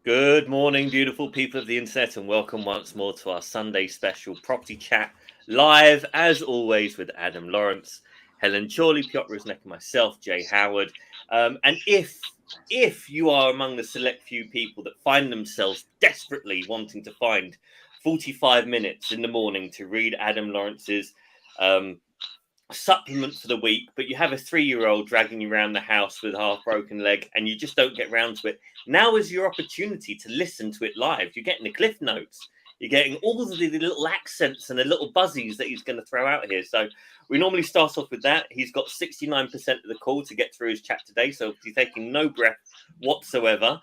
Good morning, beautiful people of the internet, and welcome once more to our Sunday special property chat live, as always, with Adam Lawrence, Helen, Chorley, Piotr, Rusinek, and myself, Jay Howard. And if you are among the select few people that find themselves desperately wanting to find 45 minutes in the morning to read Adam Lawrence's supplement for the week, but you have a 3-year-old dragging you around the house with a half-broken leg and you just don't get round to it, now is your opportunity to listen to it live. You're getting the cliff notes. You're getting all of the little accents and the little buzzies that he's going to throw out here. So we normally start off with that. He's got 69% of the call to get through his chat today, so he's taking no breath whatsoever.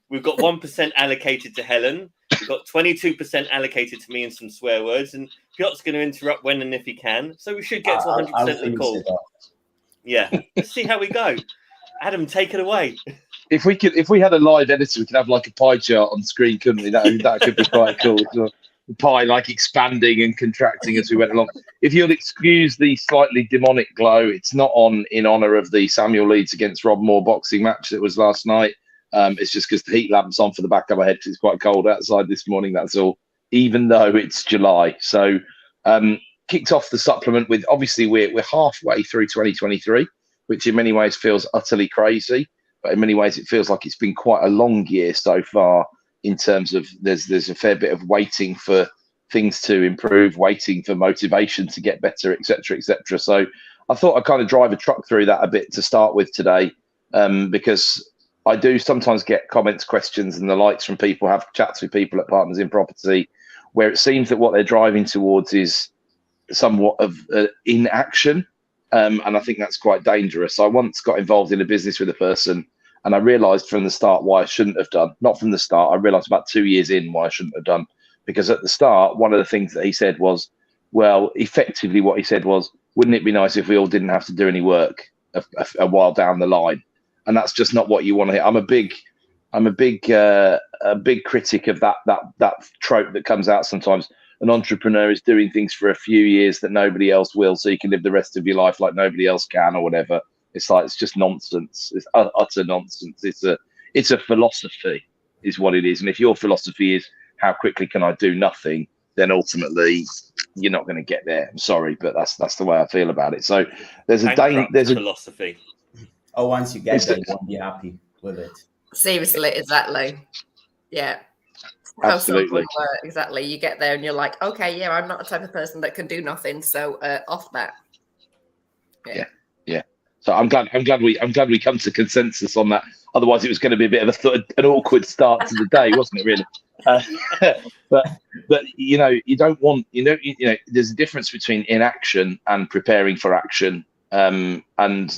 We've got 1% allocated to Helen. We've got 22% allocated to me and some swear words, and Piotr's going to interrupt when and if he can. So we should get to 100% of the call. Yeah, let's see how we go. Adam, take it away. If we had a live editor, we could have like a pie chart on screen, couldn't we? That could be quite cool. The pie like expanding and contracting as we went along. If you'll excuse the slightly demonic glow, it's not on in honour of the Samuel Leeds against Rob Moore boxing match that was last night. It's just because the heat lamp's on for the back of my head because it's quite cold outside this morning, that's all, even though it's July. So kicked off the supplement with, obviously, we're halfway through 2023, which in many ways feels utterly crazy. But in many ways, it feels like it's been quite a long year so far in terms of there's a fair bit of waiting for things to improve, waiting for motivation to get better, etc., etc. So I thought I'd kind of drive a truck through that a bit to start with today, because I do sometimes get comments, questions, and the likes from people, have chats with people at Partners in Property, where it seems that what they're driving towards is somewhat of inaction. And I think that's quite dangerous. I once got involved in a business with a person, and I realised from the start why I shouldn't have done. Not from the start. I realised about 2 years in why I shouldn't have done. Because at the start, one of the things that he said was, well, effectively what he said was, wouldn't it be nice if we all didn't have to do any work a while down the line? And that's just not what you want to hear. I'm a big critic of that trope that comes out sometimes. An entrepreneur is doing things for a few years that nobody else will, so you can live the rest of your life like nobody else can, or whatever. It's just nonsense. It's utter nonsense. It's a philosophy, is what it is. And if your philosophy is how quickly can I do nothing, then ultimately you're not going to get there. I'm sorry, but that's the way I feel about it. So there's a philosophy. Oh, once you get there, you won't be happy with it. Seriously, exactly. Yeah. Absolutely. Exactly. You get there and you're like, okay, yeah, I'm not the type of person that can do nothing. So off that. Yeah. So I'm glad we come to consensus on that. Otherwise, it was going to be a bit of an awkward start to the day, wasn't it? Really. But you don't want there's a difference between inaction and preparing for action. And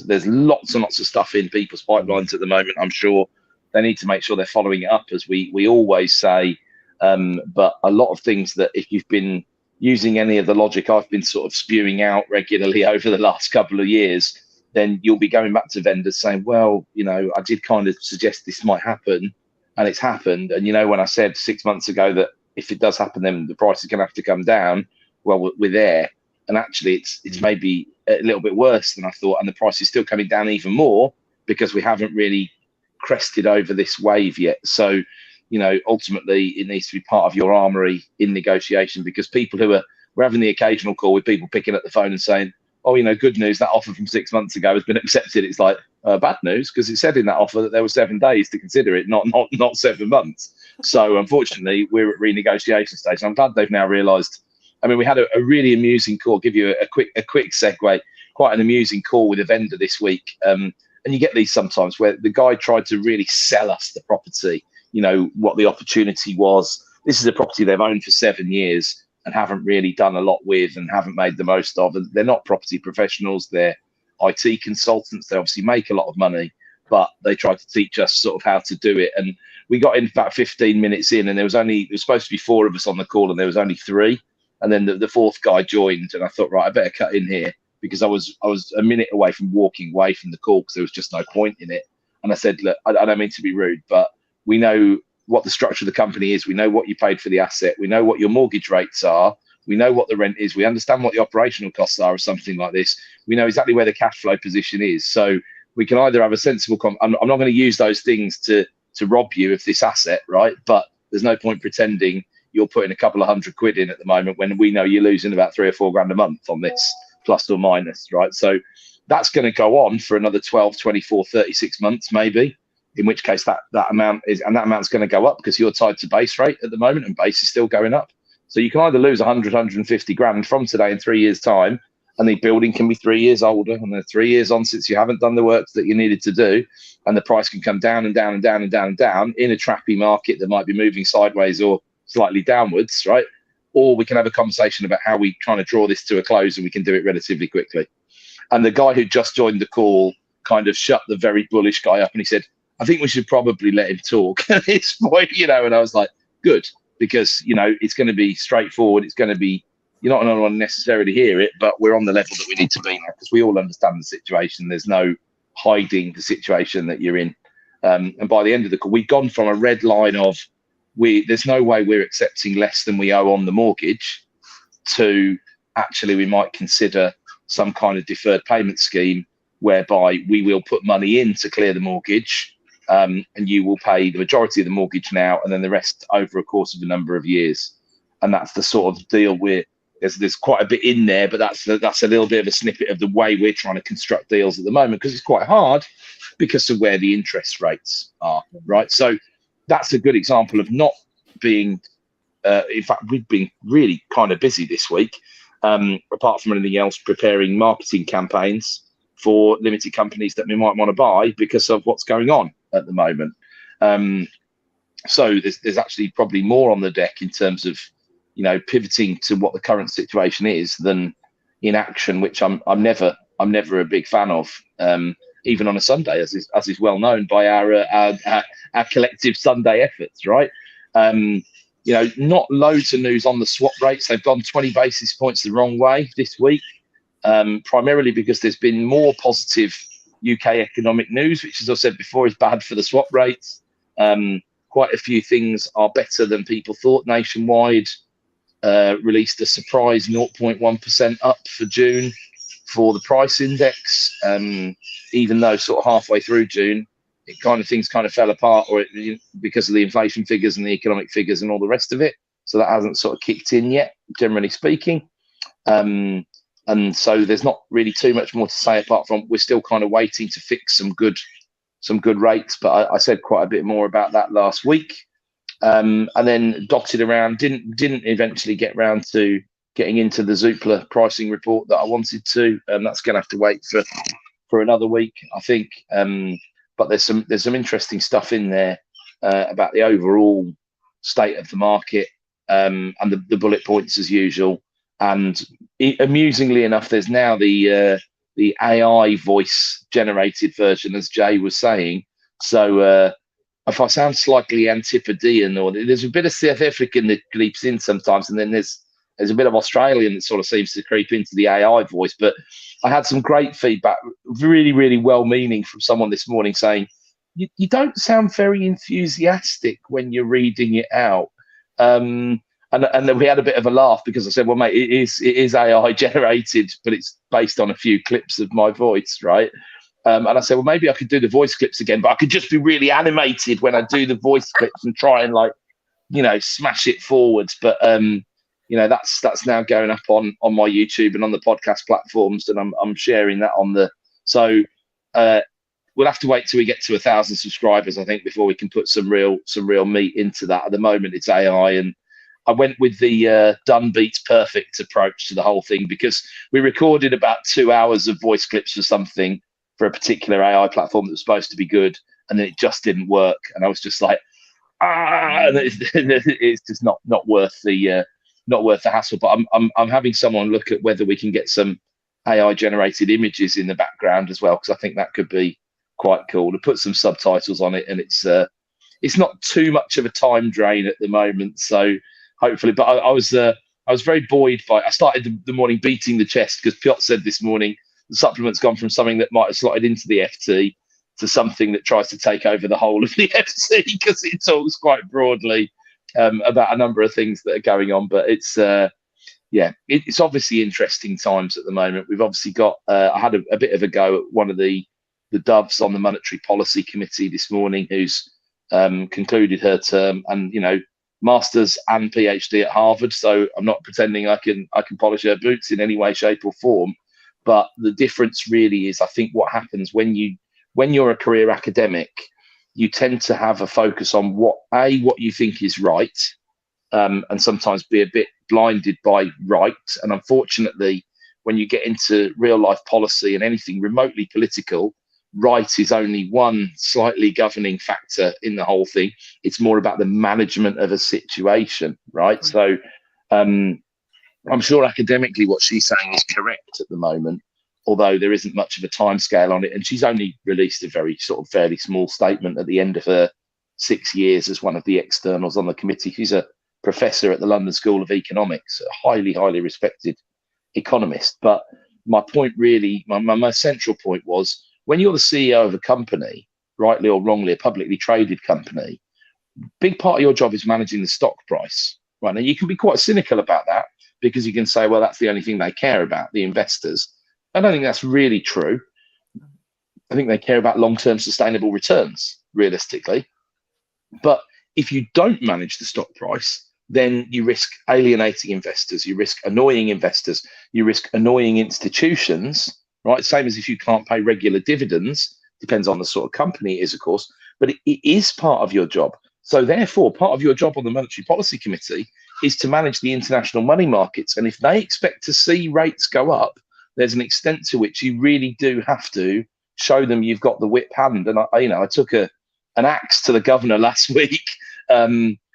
there's lots and lots of stuff in people's pipelines at the moment. I'm sure they need to make sure they're following it up, as we always say. But a lot of things that, if you've been using any of the logic I've been sort of spewing out regularly over the last couple of years, then you'll be going back to vendors saying, well, I did kind of suggest this might happen, and it's happened. And when I said 6 months ago that if it does happen, then the price is going to have to come down, well, we're there. And actually it's maybe a little bit worse than I thought, and the price is still coming down even more because we haven't really crested over this wave yet. So ultimately it needs to be part of your armory in negotiation, because people we're having the occasional call with people picking up the phone and saying, oh, good news, that offer from 6 months ago has been accepted. It's like bad news, because it said in that offer that there were 7 days to consider it, not 7 months. So unfortunately we're at renegotiation stage. I'm glad they've now realised. I mean, we had a really amusing call. I'll give you a quick segue. Quite an amusing call with a vendor this week. And you get these sometimes where the guy tried to really sell us the property, what the opportunity was. This is a property they've owned for 7 years and haven't really done a lot with and haven't made the most of. And they're not property professionals. They're IT consultants. They obviously make a lot of money, but they tried to teach us sort of how to do it. And we got in about 15 minutes in, and there was supposed to be 4 of us on the call, and there was only 3. And then the 4th guy joined, and I thought, right, I better cut in here, because I was a minute away from walking away from the call because there was just no point in it. And I said, look, I don't mean to be rude, but we know what the structure of the company is. We know what you paid for the asset. We know what your mortgage rates are. We know what the rent is. We understand what the operational costs are of something like this. We know exactly where the cash flow position is. So we can either have a sensible I'm not going to use those things to to rob you of this asset, right? But there's no point pretending you're putting a couple of £100 in at the moment when we know you're losing about 3 or 4 grand a month on this, plus or minus, right? So that's going to go on for another 12, 24, 36 months, maybe, in which case that amount is, and that amount's going to go up because you're tied to base rate at the moment and base is still going up. So you can either lose 100, 150 grand from today in 3 years' time, and the building can be 3 years older, and they're 3 years on since you haven't done the work that you needed to do, and the price can come down and down and down and down and down in a trappy market that might be moving sideways or slightly downwards, right? Or we can have a conversation about how we kind of draw this to a close and we can do it relatively quickly. And the guy who just joined the call kind of shut the very bullish guy up and he said, I think we should probably let him talk at this point, you know, and I was like, good, because, you know, it's going to be straightforward. It's going to be, you're not going to necessarily hear it, but we're on the level that we need to be now because we all understand the situation. There's no hiding the situation that you're in. And by the end of the call, we've gone from a red line of there's no way we're accepting less than we owe on the mortgage to actually we might consider some kind of deferred payment scheme whereby we will put money in to clear the mortgage and you will pay the majority of the mortgage now and then the rest over a course of a number of years. And that's the sort of deal there's quite a bit in there, but that's a little bit of a snippet of the way we're trying to construct deals at the moment because it's quite hard because of where the interest rates are, right? So that's a good example of not being, in fact, we've been really kind of busy this week, apart from anything else, preparing marketing campaigns for limited companies that we might want to buy because of what's going on at the moment. So there's actually probably more on the deck in terms of, you know, pivoting to what the current situation is than inaction, which I'm never a big fan of, even on a Sunday, as is well known by our collective Sunday efforts, right? You know, not loads of news on the swap rates. They've gone 20 basis points the wrong way this week, primarily because there's been more positive UK economic news, which, as I said before, is bad for the swap rates. Quite a few things are better than people thought. Nationwide released a surprise 0.1% up for June for the price index, even though sort of halfway through June, things kind of fell apart because of the inflation figures and the economic figures and all the rest of it. So that hasn't sort of kicked in yet, generally speaking. And so there's not really too much more to say apart from we're still kind of waiting to fix some good rates. But I said quite a bit more about that last week. And then dotted around, didn't eventually get round to getting into the Zoopla pricing report that I wanted to. That's going to have to wait for another week, I think. But there's some interesting stuff in there about the overall state of the market and the bullet points as usual. And amusingly enough, there's now the AI voice generated version, as Jay was saying. So if I sound slightly Antipodean, or there's a bit of South African that creeps in sometimes, and then there's a bit of Australian that sort of seems to creep into the AI voice. But I had some great feedback, really, really well-meaning from someone this morning saying, you don't sound very enthusiastic when you're reading it out. And then we had a bit of a laugh because I said, well, mate, it is AI generated, but it's based on a few clips of my voice, right? And I said, well, maybe I could do the voice clips again, but I could just be really animated when I do the voice clips and try and, like, you know, smash it forwards. But you know, that's now going up on my YouTube and on the podcast platforms, and I'm sharing that on the. So we'll have to wait till we get to 1,000 subscribers, I think, before we can put some real meat into that. At the moment, it's AI, and I went with the done beats perfect approach to the whole thing because we recorded about 2 hours of voice clips for something for a particular AI platform that was supposed to be good, and then it just didn't work, and I was just like, and it's just not worth the hassle. But I'm having someone look at whether we can get some AI generated images in the background as well, because I think that could be quite cool to put some subtitles on it, and it's not too much of a time drain at the moment. So hopefully, but I was very buoyed by. I started the morning beating the chest because Piotr said this morning the supplement's gone from something that might have slotted into the FT to something that tries to take over the whole of the FT because it talks quite broadly about a number of things that are going on. But it's obviously interesting times at the moment. We've obviously got I had a bit of a go at one of the doves on the Monetary Policy Committee this morning, who's concluded her term, and masters and PhD at Harvard. So I'm not pretending I can polish her boots in any way, shape, or form. But the difference really is, I think, what happens when you're a career academic, you tend to have a focus on what you think is right, and sometimes be a bit blinded by right. And unfortunately, when you get into real life policy and anything remotely political, right is only one slightly governing factor in the whole thing. It's more about the management of a situation, right? So I'm sure academically what she's saying is correct at the moment, although there isn't much of a timescale on it. And she's only released a very sort of fairly small statement at the end of her 6 years as one of the externals on the committee. She's a professor at the London School of Economics, a highly, highly respected economist. But my point really, my central point was, when you're the CEO of a company, rightly or wrongly, a publicly traded company, big part of your job is managing the stock price, right? And you can be quite cynical about that, because you can say, well, that's the only thing they care about, the investors. I don't think that's really true. I think they care about long-term sustainable returns, realistically. But if you don't manage the stock price, then you risk alienating investors, you risk annoying investors, you risk annoying institutions, right? Same as if you can't pay regular dividends. Depends on the sort of company it is, of course, but it is part of your job. So therefore, part of your job on the Monetary Policy Committee is to manage the international money markets. And if they expect to see rates go up, there's an extent to which you really do have to show them you've got the whip hand. And I took an axe to the governor last week,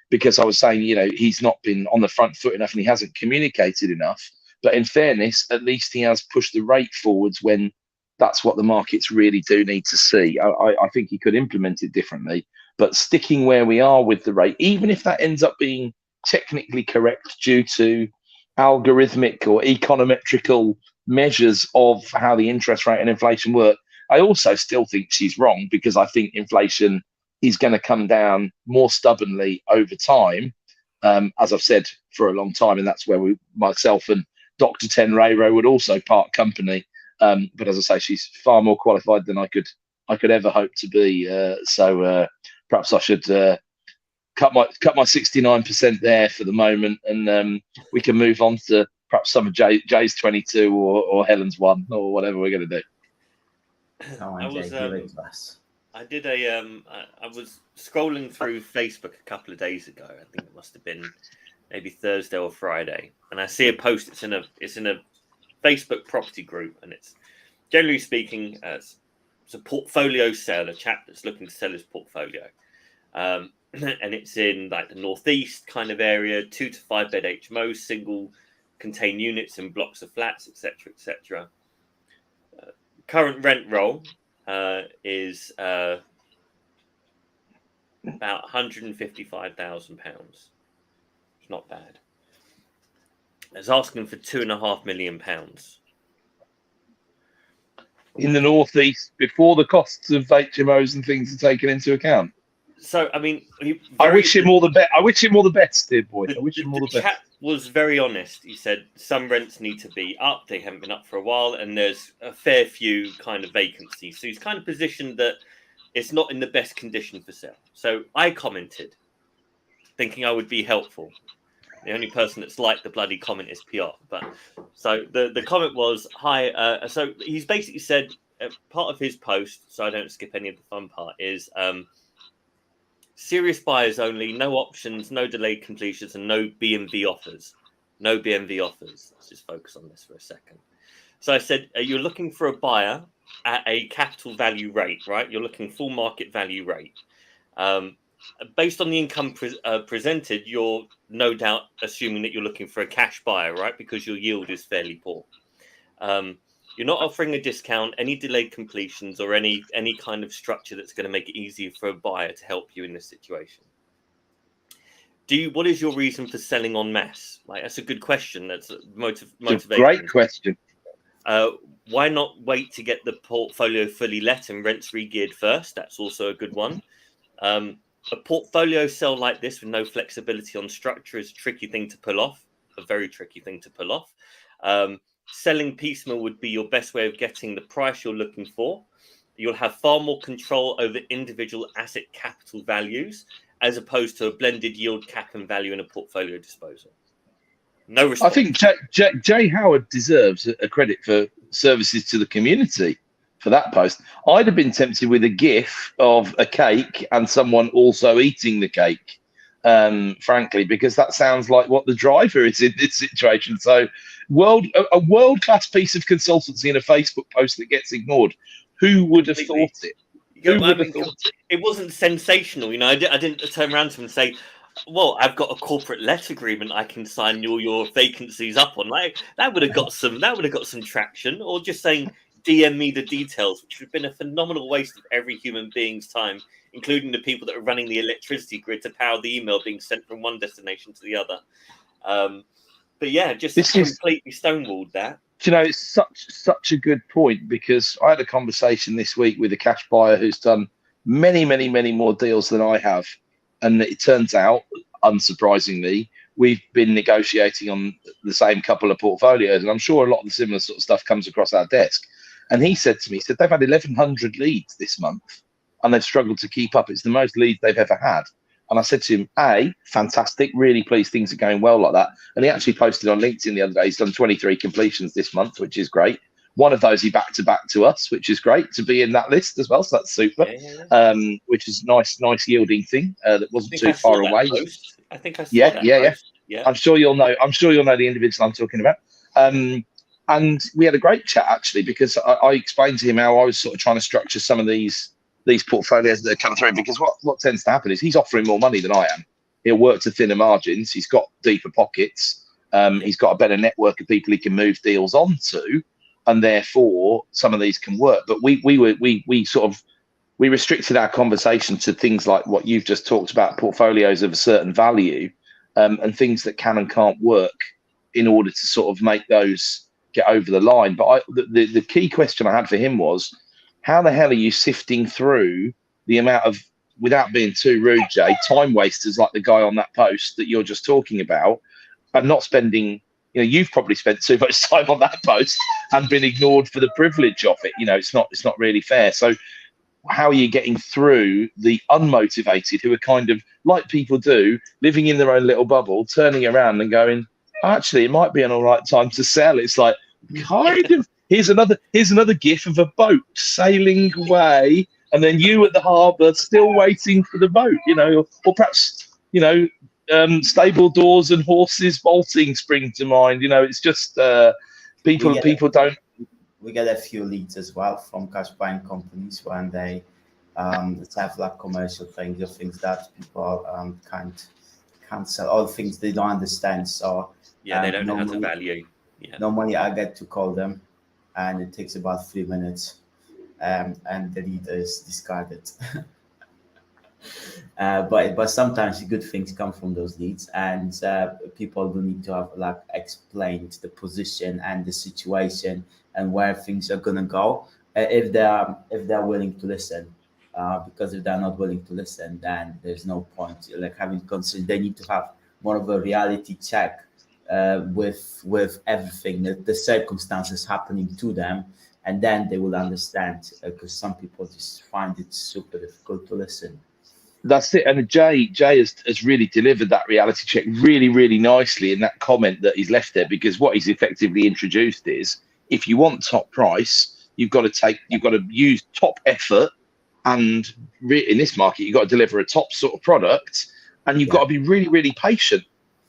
because I was saying, he's not been on the front foot enough and he hasn't communicated enough. But in fairness, at least he has pushed the rate forwards when that's what the markets really do need to see. I think he could implement it differently, but sticking where we are with the rate, even if that ends up being technically correct due to algorithmic or econometrical measures of how the interest rate and inflation work, I also still think she's wrong, because I think inflation is going to come down more stubbornly over time, as I've said for a long time, and that's where myself and Dr. Tenreiro would also part company. But as I say, she's far more qualified than I could ever hope to be. So perhaps I should cut my 69% there for the moment, and we can move on to perhaps some of Jay's 22 or Helen's 1 or whatever we're going to do. I was scrolling through Facebook a couple of days ago. I think it must have been maybe Thursday or Friday, and I see a post. It's in a Facebook property group, and it's, generally speaking, it's a portfolio sale, a chap that's looking to sell his portfolio, and it's in like the northeast kind of area, 2 to 5 bed HMOs, single contained units in blocks of flats, etc., etc. Current rent roll is about £155,000. It's not bad. It's asking for £2.5 million. In the northeast, before the costs of HMOs and things are taken into account. So, I mean, I wish him all the best. I wish him all the best, dear boy. I wish him all the best. Chap was very honest. He said some rents need to be up. They haven't been up for a while, and there's a fair few kind of vacancies. So he's kind of positioned that it's not in the best condition for sale. So I commented, thinking I would be helpful. The only person that's liked the bloody comment is Piotr. But so the comment was, hi. So he's basically said, part of his post, so I don't skip any of the fun part, is serious buyers only, no options, no delayed completions, and no BMV offers. No BMV offers. Let's just focus on this for a second. So I said, you're looking for a buyer at a capital value rate, right? You're looking full market value rate. Based on the income presented, you're no doubt assuming that you're looking for a cash buyer, right? Because your yield is fairly poor. You're not offering a discount, any delayed completions, or any kind of structure that's going to make it easier for a buyer to help you in this situation. What is your reason for selling en masse? Like, that's a good question. That's motivation. Great question. Why not wait to get the portfolio fully let and rents re-geared first? That's also a good one. A portfolio sell like this with no flexibility on structure is a tricky thing to pull off. A very tricky thing to pull off. Selling piecemeal would be your best way of getting the price you're looking for, you'll have far more control over individual asset capital values as opposed to a blended yield cap and value in a portfolio disposal. No response. I think Jay Howard deserves a credit for services to the community for that post. I'd have been tempted with a GIF of a cake and someone also eating the cake, frankly, because that sounds like what the driver is in this situation. So a world-class piece of consultancy in a Facebook post that gets ignored. Who would have thought it? It wasn't sensational, I didn't turn around to him and say, well, I've got a corporate let agreement I can sign all your vacancies up on. Like that would have got some traction, or just saying DM me the details, which would have been a phenomenal waste of every human being's time, including the people that are running the electricity grid to power the email being sent from one destination to the other. But yeah, completely stonewalled that. It's such a good point, because I had a conversation this week with a cash buyer who's done many, many, many more deals than I have. And it turns out, unsurprisingly, we've been negotiating on the same couple of portfolios. And I'm sure a lot of the similar sort of stuff comes across our desk. And he said to me, they've had 1,100 leads this month and they've struggled to keep up. It's the most leads they've ever had. And I said to him, fantastic, really pleased things are going well like that. And he actually posted on LinkedIn the other day, he's done 23 completions this month, which is great. One of those he back to back to us, which is great to be in that list as well. So that's super, which is nice yielding thing that wasn't too far away. I think I saw that. Yeah. I'm sure you'll know the individual I'm talking about. And we had a great chat actually, because I explained to him how I was sort of trying to structure some of these portfolios that come through, because what tends to happen is he's offering more money than I am. He'll work to thinner margins. He's got deeper pockets. He's got a better network of people he can move deals onto, and therefore some of these can work. But we restricted our conversation to things like what you've just talked about, portfolios of a certain value, and things that can and can't work, in order to sort of make those get over the line. But the key question I had for him was, how the hell are you sifting through the amount of, without being too rude, Jay, time wasters like the guy on that post that you're just talking about, and not spending, you've probably spent too much time on that post and been ignored for the privilege of it. It's not really fair. So how are you getting through the unmotivated, who are kind of like people do, living in their own little bubble, turning around and going, actually, it might be an all right time to sell. It's like, kind of, here's another gif of a boat sailing away, and then you at the harbour still waiting for the boat, or perhaps, stable doors and horses bolting spring to mind. It's just people don't. We get a few leads as well from cash buying companies when they have like commercial things or things that people can't sell, or things they don't understand. So they don't know how to value. Yeah. Normally I get to call them, and it takes about 3 minutes, and the lead is discarded. But sometimes good things come from those leads, and people do need to have explained the position and the situation and where things are gonna go, if they're willing to listen. Because if they're not willing to listen, then there's no point having considered. They need to have more of a reality check with everything, the circumstances happening to them, and then they will understand. Because some people just find it super difficult to listen. That's it. And Jay has really delivered that reality check really, really nicely in that comment that he's left there, because what he's effectively introduced is, if you want top price, you've got to use top effort, and in this market, you've got to deliver a top sort of product, and you've got to be really, really patient,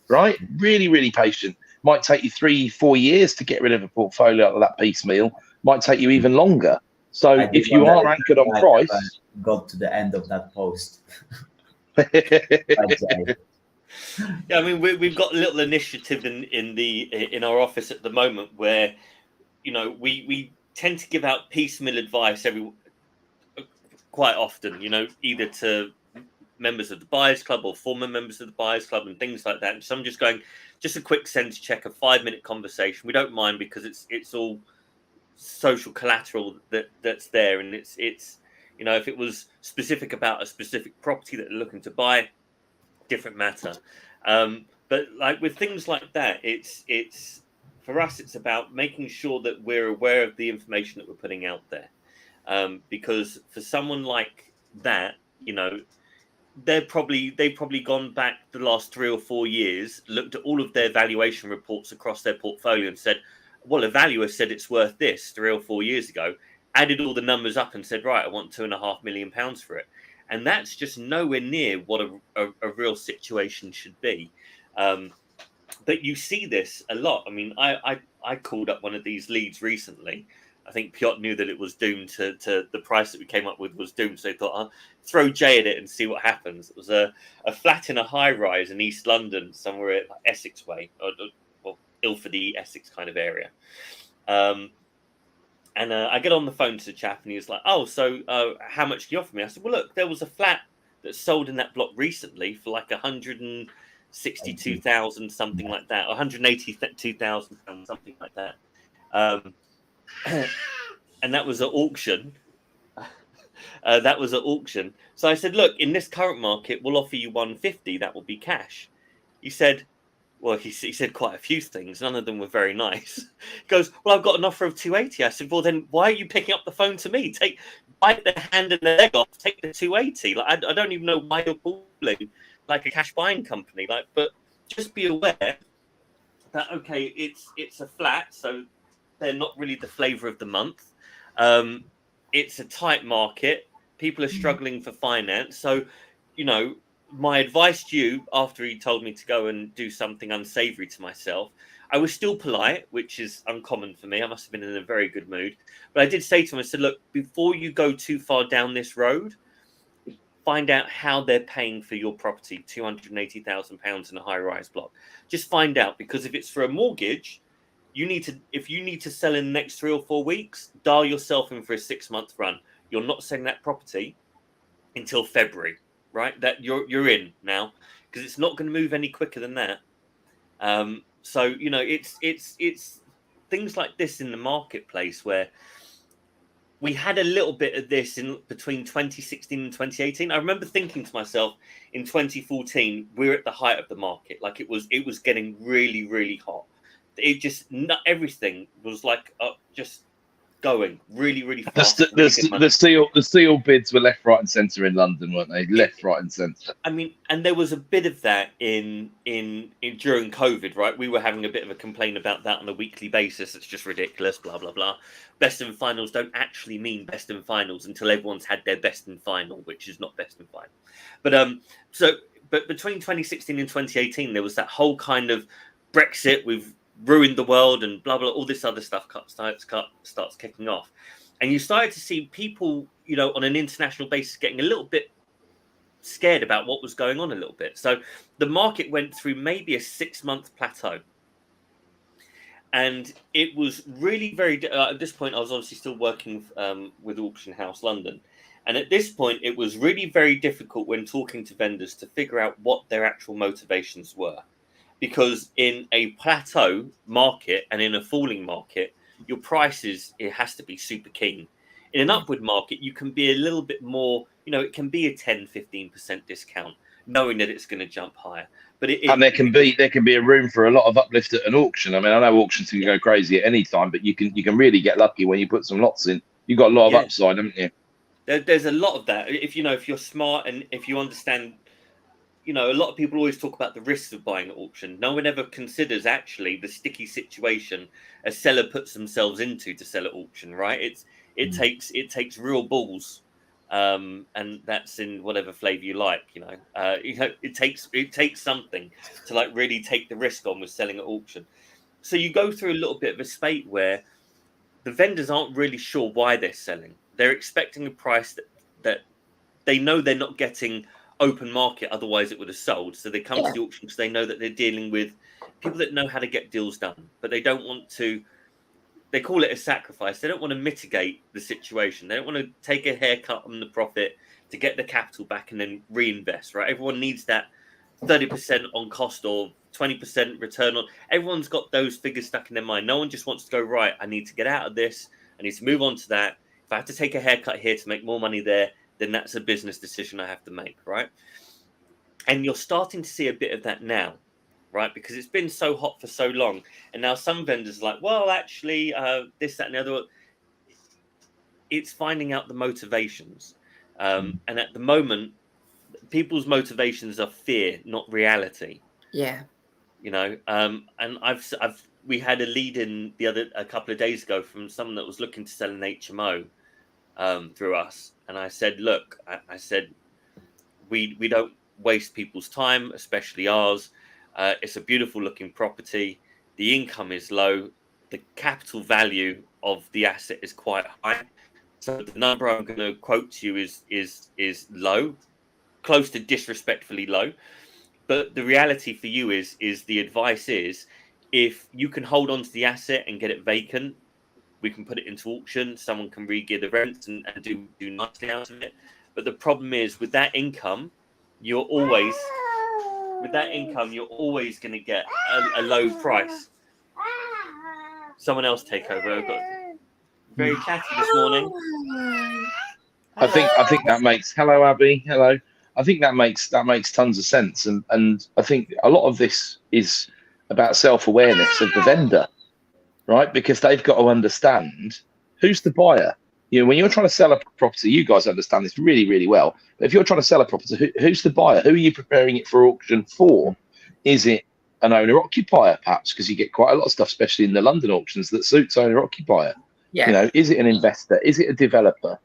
right? Really, really patient. Might take you 3-4 years to get rid of a portfolio like that piecemeal. Might take you even longer. So if you are anchored on price, got to the end of that post. Yeah, I mean, we've got a little initiative in our office at the moment where, we tend to give out piecemeal advice quite often, either to members of the buyers club or former members of the buyers club and things like that. And so I'm just going, just a quick sense check, a 5-minute conversation. We don't mind, because it's all social collateral that's there, and it's if it was specific about a specific property that they're looking to buy, different matter. But with things like that, it's for us, it's about making sure that we're aware of the information that we're putting out there. because for someone like that, you know, they've probably gone back the last 3 or 4 years, looked at all of their valuation reports across their portfolio and said, well, a valuer said it's worth this 3 or 4 years ago, added all the numbers up and said, right, I want £2.5 million for it. And that's just nowhere near what a real situation should be. But you see this a lot. I mean, I called up one of these leads recently. I think Piotr knew that it was doomed to the price that we came up with was doomed. So I thought, I'll throw Jay at it and see what happens. It was a flat in a high rise in East London, somewhere at Essex way, or Ilford, Essex kind of area. And I get on the phone to the chap and he was like, oh, so how much can you offer me? I said, well, look, there was a flat that sold in that block recently for like 162,000, something like that, 182,000, something like that. And that was at auction. That was at auction. So I said, look, in this current market, we'll offer you 150. That will be cash. He said, well, he said quite a few things. None of them were very nice. He goes, well, I've got an offer of 280. I said, well, then why are you picking up the phone to me? Bite the hand and the leg off. Take the 280. Like I don't even know why you're calling like a cash buying company. Like, but just be aware that okay, it's a flat, so they're not really the flavour of the month. It's a tight market. People are struggling for finance. So, you know, my advice to you after he told me to go and do something unsavory to myself, I was still polite, which is uncommon for me. I must have been in a very good mood. But I did say to him, I said, look, before you go too far down this road, find out how they're paying for your property, £280,000 in a high-rise block. Just find out, because if it's for a mortgage, if you need to sell in the next 3 or 4 weeks, dial yourself in for a 6-month run. You're not selling that property until February, right? That you're in now, because it's not going to move any quicker than that. So you know, it's things like this in the marketplace where we had a little bit of this in between 2016 and 2018. I remember thinking to myself in 2014, we're at the height of the market. Like it was getting really, really hot. It just, not everything was like just going really, really fast. The seal bids were left, right, and centre in London, weren't they? Left, right, and centre. I mean, and there was a bit of that in during COVID, right? We were having a bit of a complaint about that on a weekly basis. It's just ridiculous, blah blah blah. Best in finals don't actually mean best in finals until everyone's had their best in final, which is not best in final. But between 2016 and 2018, there was that whole kind of Brexit. We've ruined the world and blah blah. All this other stuff starts kicking off, and you started to see people, you know, on an international basis getting a little bit scared about what was going on a little bit. So the market went through maybe a 6-month plateau. And it was really very... at this point, I was obviously still working with Auction House London. And at this point, it was really very difficult when talking to vendors to figure out what their actual motivations were. Because in a plateau market and in a falling market, your prices, it has to be super keen. In an upward market, you can be a little bit more, you know, it can be a 10-15% discount, knowing that it's going to jump higher. But there can be a room for a lot of uplift at an auction. I mean, I know auctions can go crazy at any time, but you can really get lucky when you put some lots in. You've got a lot of upside, haven't you? There's a lot of that. If you're smart and if you understand, you know, a lot of people always talk about the risks of buying at auction. No one ever considers actually the sticky situation a seller puts themselves into to sell at auction, right? It takes real balls, and that's in whatever flavor you like. You know, it takes something to like really take the risk on with selling at auction. So you go through a little bit of a spate where the vendors aren't really sure why they're selling. They're expecting a price that they know they're not getting open market, otherwise it would have sold. So they come to the auction because they know that they're dealing with people that know how to get deals done, but they don't want to. They call it a sacrifice. They don't want to mitigate the situation. They don't want to take a haircut on the profit to get the capital back and then reinvest, right? Everyone needs that 30% on cost or 20% return on. Everyone's got those figures stuck in their mind. No one just wants to go, right, I need to get out of this. I need to move on to that. If I have to take a haircut here to make more money there, then that's a business decision I have to make, right? And you're starting to see a bit of that now, right? Because it's been so hot for so long. And now some vendors are like, well, actually, this, that, and the other. it's finding out the motivations. And at the moment, people's motivations are fear, not reality. Yeah. You know, and we had a lead in a couple of days ago from someone that was looking to sell an HMO through us, and I said, look, I said, we don't waste people's time, especially ours. It's a beautiful looking property. The income is low. The capital value of the asset is quite high. So the number I'm going to quote to you is low, close to disrespectfully low. But the reality for you is the advice is, if you can hold on to the asset and get it vacant, we can put it into auction. Someone can re-gear the rents and do nicely out of it. But the problem is, with that income, you're always going to get a low price. Someone else take over. I've got very chatty this morning. I think that makes, hello Abby, hello. I think that makes tons of sense, and I think a lot of this is about self-awareness of the vendor, right? Because they've got to understand who's the buyer. You know, when you're trying to sell a property, you guys understand this really, really well. But if you're trying to sell a property, who's the buyer? Who are you preparing it for auction for? Is it an owner-occupier, perhaps? Because you get quite a lot of stuff, especially in the London auctions, that suits owner-occupier. Yeah. You know, is it an investor? Is it a developer?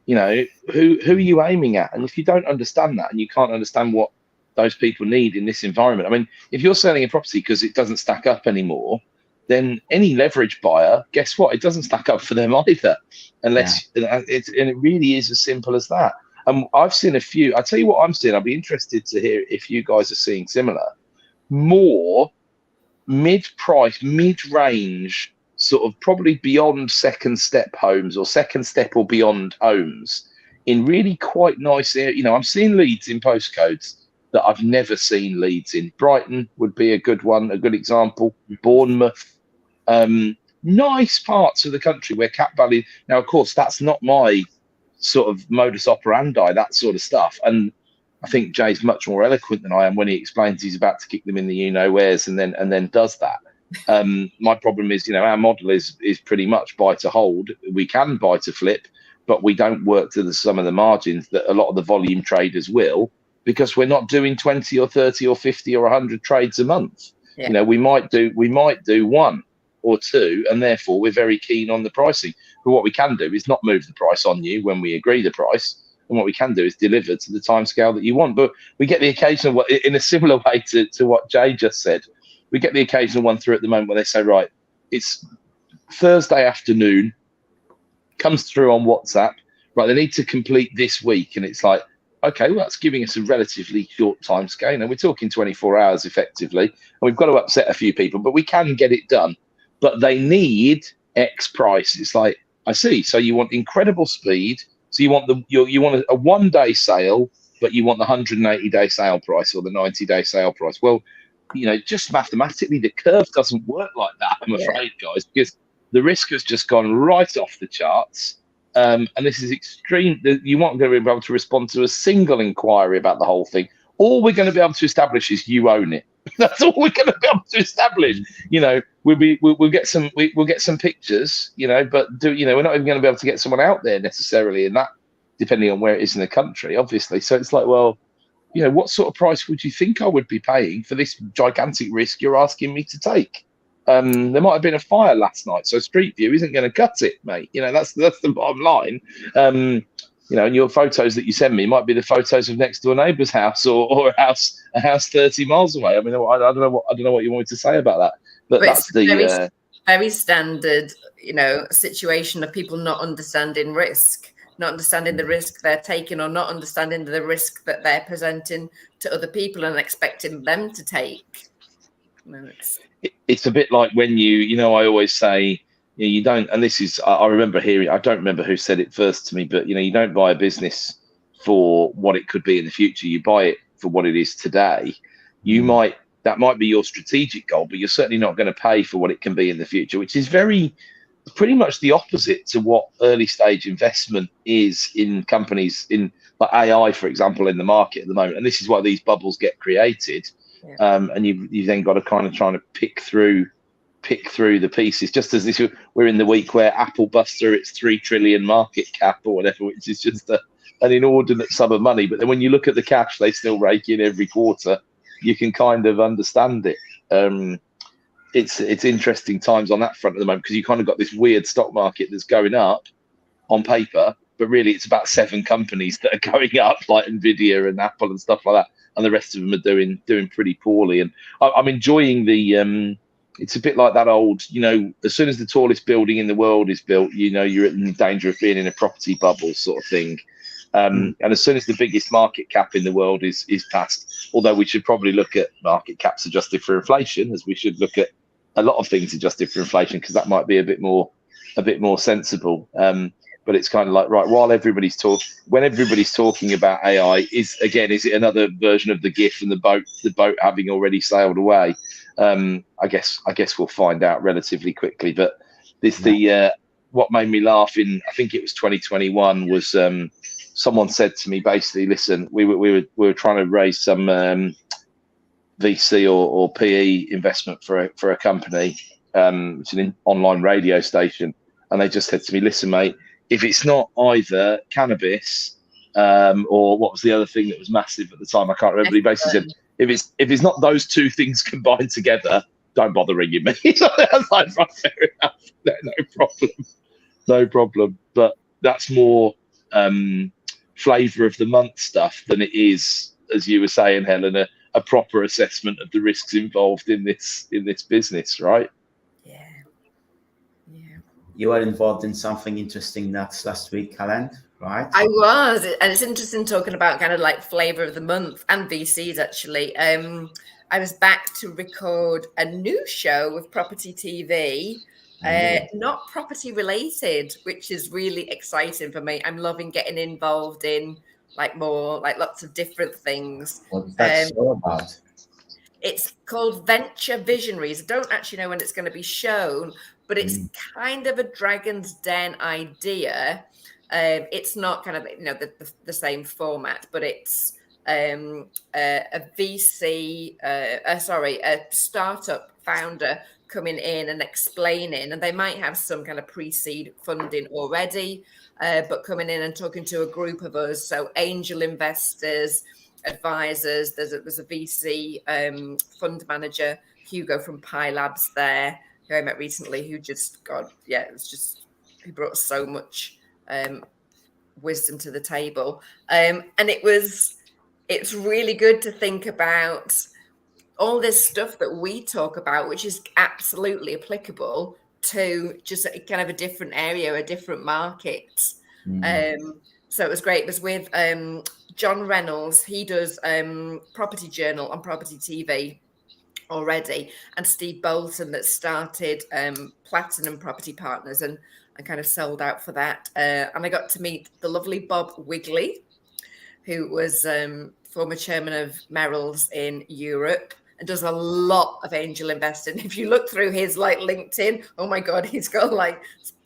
You know, who are you aiming at? And if you don't understand that, and you can't understand what those people need in this environment, I mean, if you're selling a property because it doesn't stack up anymore, then any leverage buyer, guess what? It doesn't stack up for them either, unless it really is as simple as that. And I've seen a few. I'll tell you what I'm seeing. I'll be interested to hear if you guys are seeing similar. More mid-price, mid-range, sort of probably beyond second step homes, or second step or beyond homes, in really quite nice area. You know, I'm seeing leads in postcodes that I've never seen leads in. Brighton would be a good one, a good example. Bournemouth, nice parts of the country where cap value. Now, of course, that's not my sort of modus operandi, that sort of stuff. And I think Jay's much more eloquent than I am when he explains he's about to kick them in the you-know-wheres and then does that. My problem is, you know, our model is pretty much buy to hold. We can buy to flip, but we don't work to some of the margins that a lot of the volume traders will, because we're not doing 20 or 30 or 50 or 100 trades a month. Yeah. You know, we might do one or two, and therefore we're very keen on the pricing. But what we can do is not move the price on you when we agree the price. And what we can do is deliver to the timescale that you want. But we get the occasional one, in a similar way to what Jay just said, we get the occasional one through at the moment where they say, right, it's Thursday afternoon, comes through on WhatsApp, right, they need to complete this week. And it's like, okay, well, that's giving us a relatively short time scale. And we're talking 24 hours effectively. And we've got to upset a few people, but we can get it done. But they need X price. It's like, I see. So you want incredible speed. So you want you want a 1 day sale, but you want the 180-day sale price or the 90-day sale price. Well, you know, just mathematically, the curve doesn't work like that, I'm afraid, guys, because the risk has just gone right off the charts. And this is extreme. You won't be able to respond to a single inquiry about the whole thing. All we're going to be able to establish is you own it. That's all we're going to be able to establish. You know, we'll get some pictures. You know, but we're not even going to be able to get someone out there necessarily, and that depending on where it is in the country, obviously. So it's like, well, you know, what sort of price would you think I would be paying for this gigantic risk you're asking me to take? There might have been a fire last night, so Street View isn't going to cut it, mate. You know, that's the bottom line. You know, and your photos that you send me might be the photos of next door neighbour's house or a house 30 miles away. I mean, I don't know what you wanted to say about that, but that's the very standard, you know, situation of people not understanding risk, not understanding the risk they're taking, or not understanding the risk that they're presenting to other people and expecting them to take. You know, it's a bit like when you know, I always say, you know, you don't, and this is, I remember hearing, I don't remember who said it first to me, but, you know, you don't buy a business for what it could be in the future. You buy it for what it is today. That might be your strategic goal, but you're certainly not going to pay for what it can be in the future, which is pretty much the opposite to what early stage investment is in companies in like AI, for example, in the market at the moment. And this is why these bubbles get created. Yeah. And you've then got to kind of trying to pick through pick through the pieces. Just as we're in the week where Apple busts through its 3 trillion market cap or whatever, which is just an inordinate sum of money. But then when you look at the cash they still rake in every quarter, you can kind of understand it. It's interesting times on that front at the moment, because you kind of got this weird stock market that's going up on paper, but really it's about 7 companies that are going up, like Nvidia and Apple and stuff like that, and the rest of them are doing pretty poorly. And I'm enjoying the it's a bit like that old, as soon as the tallest building in the world is built, you're in danger of being in a property bubble sort of thing. And as soon as the biggest market cap in the world is passed, although we should probably look at market caps adjusted for inflation, as we should look at a lot of things adjusted for inflation, because that might be a bit more sensible. But it's kind of like, right, when everybody's talking about AI, is it another version of the GIF and the boat having already sailed away? I guess we'll find out relatively quickly. But what made me laugh I think it was 2021 was someone said to me, basically, listen, we were trying to raise some VC or PE investment for a company, it's an online radio station, and they just said to me, listen, mate, if it's not either cannabis or what was the other thing that was massive at the time, I can't remember. He basically said, if it's not those 2 things combined together, don't bother ringing me. So I was like, right, fair enough, no problem. But that's more flavour of the month stuff than it is, as you were saying, Helen, a proper assessment of the risks involved in this business, right? You were involved in something interesting last week, Helen, right? I was, and it's interesting talking about kind of like flavour of the month and VCs, actually. I was back to record a new show with Property TV, not property related, which is really exciting for me. I'm loving getting involved in lots of different things. What's that show about? It's called Visionaries. I don't actually know when it's going to be shown, but it's kind of a Dragon's Den idea. It's not kind of the same format, but it's a startup founder coming in and explaining, and they might have some kind of pre-seed funding already, but coming in and talking to a group of us, so angel investors, advisors. There's a VC fund manager, Hugo from Pi Labs there, who I met recently, who he brought so much wisdom to the table. And it's really good to think about all this stuff that we talk about, which is absolutely applicable to just kind of a different area, a different market. So it was great. It was with John Reynolds. He does Property Journal on Property TV already, and Steve Bolton that started Platinum Property Partners and kind of sold out for that. And I got to meet the lovely Bob Wigley, who was former chairman of Merrill's in Europe and does a lot of angel investing. If you look through his LinkedIn, oh my God, he's got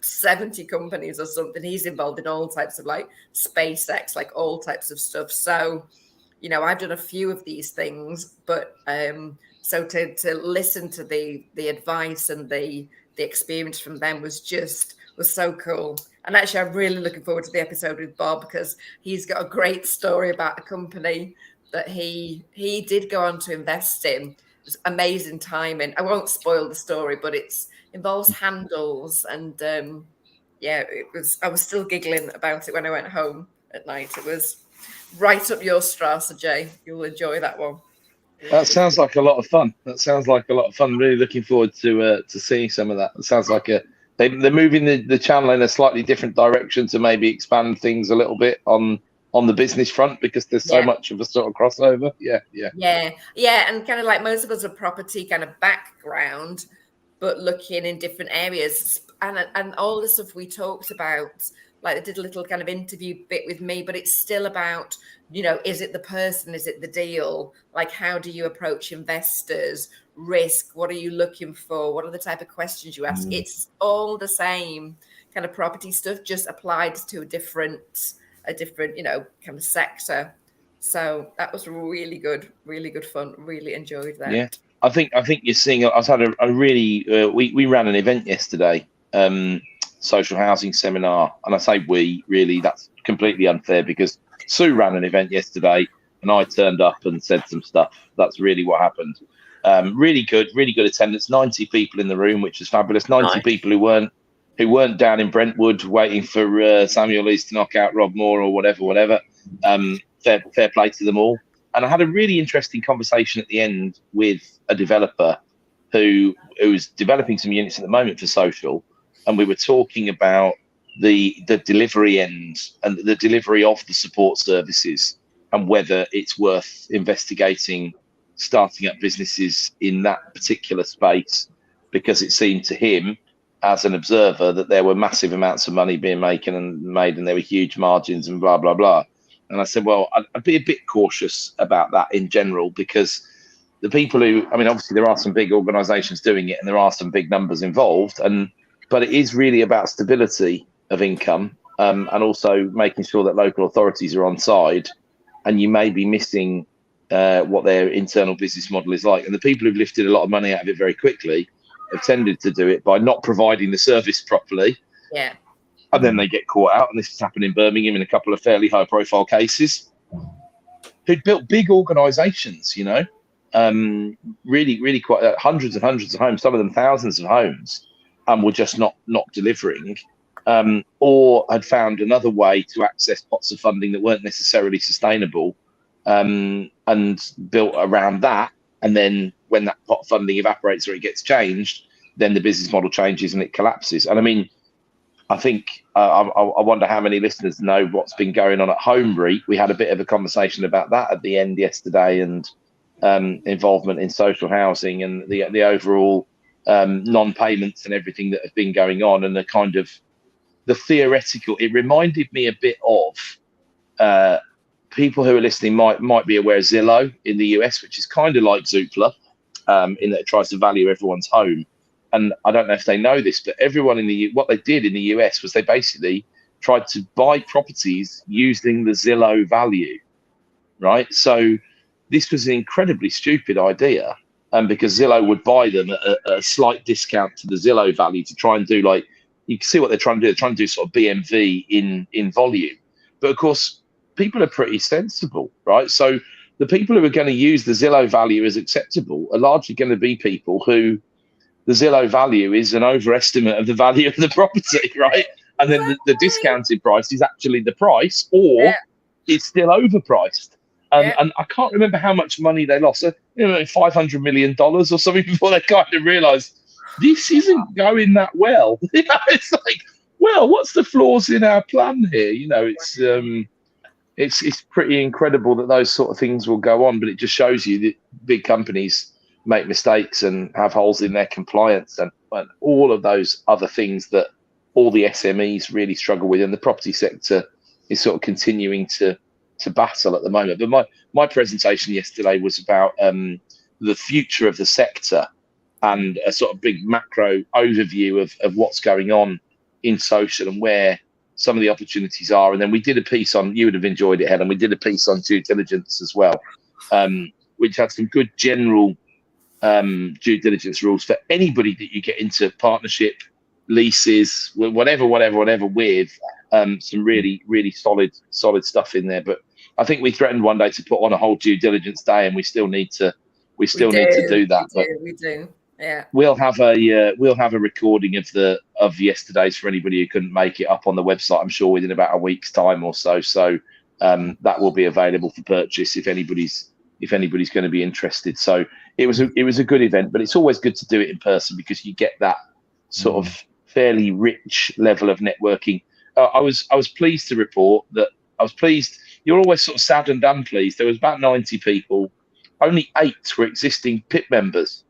70 companies or something. He's involved in all types of SpaceX, all types of stuff. So, I've done a few of these things, but so to listen to the advice and the experience from them was so cool. And actually, I'm really looking forward to the episode with Bob, because he's got a great story about a company that he did go on to invest in. It was amazing timing. I won't spoil the story, but it involves handles, and I was still giggling about it when I went home at night. It was right up your Strasse, Jay. You'll enjoy that one. That sounds like a lot of fun. Really looking forward to seeing some of that. It sounds like they're moving the channel in a slightly different direction to maybe expand things a little bit on the business front, because there's so much of a sort of crossover. Yeah. And kind of like most of us are property kind of background, but looking in different areas, and all the stuff we talked about. They did a little kind of interview bit with me, but it's still about, is it the person? Is it the deal? How do you approach investors? Risk? What are you looking for? What are the type of questions you ask? It's all the same kind of property stuff, just applied to a different, kind of sector. So that was really good fun. Really enjoyed that. Yeah. I think you're seeing. I had a really we ran an event yesterday, social housing seminar, and I say we really, that's completely unfair because Sue ran an event yesterday and I turned up and said some stuff. That's really what happened. Really good attendance. 90 people in the room, which is fabulous. 90 people who weren't down in Brentwood waiting for Samuel Lees to knock out Rob Moore or whatever. Fair play to them all. And I had a really interesting conversation at the end with a developer who's developing some units at the moment for social, and we were talking about the delivery end and the delivery of the support services and whether it's worth investigating starting up businesses in that particular space, because it seemed to him as an observer that there were massive amounts of money being made and there were huge margins and blah, blah, blah. And I said, well, I'd be a bit cautious about that in general, because the people who, I mean, obviously there are some big organizations doing it and there are some big numbers involved, but it is really about stability of income, and also making sure that local authorities are on side, and you may be missing what their internal business model is like. And the people who've lifted a lot of money out of it very quickly have tended to do it by not providing the service properly. Yeah. And then they get caught out, and this has happened in Birmingham in a couple of fairly high-profile cases, who'd built big organisations, really quite hundreds and hundreds of homes, some of them thousands of homes, and were just not delivering, or had found another way to access pots of funding that weren't necessarily sustainable, and built around that. And then when that pot of funding evaporates or it gets changed, then the business model changes and it collapses. And I mean, I think I wonder how many listeners know what's been going on at Home REIT. We had a bit of a conversation about that at the end yesterday, and involvement in social housing and the overall non-payments and everything that have been going on, and the kind of the theoretical. It reminded me a bit of people who are listening might be aware of Zillow in the US, which is kind of like Zoopla, in that it tries to value everyone's home. And I don't know if they know this, but everyone what they did in the US was they basically tried to buy properties using the Zillow value, right? So this was an incredibly stupid idea, because Zillow would buy them at a slight discount to the Zillow value to try and do, like, you can see what they're trying to do. They're trying to do sort of BMV in volume. But of course, people are pretty sensible, right? So the people who are going to use the Zillow value as acceptable are largely going to be people who the Zillow value is an overestimate of the value of the property, right? And then the discounted price is actually the price, or it's still overpriced. And I can't remember how much money they lost, $500 million or something, before they kind of realised this isn't going that well. It's like, well, what's the flaws in our plan here? It's pretty incredible that those sort of things will go on, but it just shows you that big companies make mistakes and have holes in their compliance and all of those other things that all the SMEs really struggle with, and the property sector is sort of continuing to battle at the moment. But my presentation yesterday was about the future of the sector and a sort of big macro overview of what's going on in social and where some of the opportunities are. And then we did a piece on, you would have enjoyed it, Helen, we did a piece on due diligence as well, which had some good general due diligence rules for anybody that you get into partnership, leases, whatever with, some really solid stuff in there. But I think we threatened one day to put on a whole due diligence day, and we still need to do that. We do. Yeah. We'll have a recording of yesterday's for anybody who couldn't make it up on the website, I'm sure within about a week's time or so. So that will be available for purchase if anybody's going to be interested. So it was a good event, but it's always good to do it in person because you get that sort of fairly rich level of networking. I was pleased to report that you're always sort of sad and unpleased. There was about 90 people, only 8 were existing PIP members.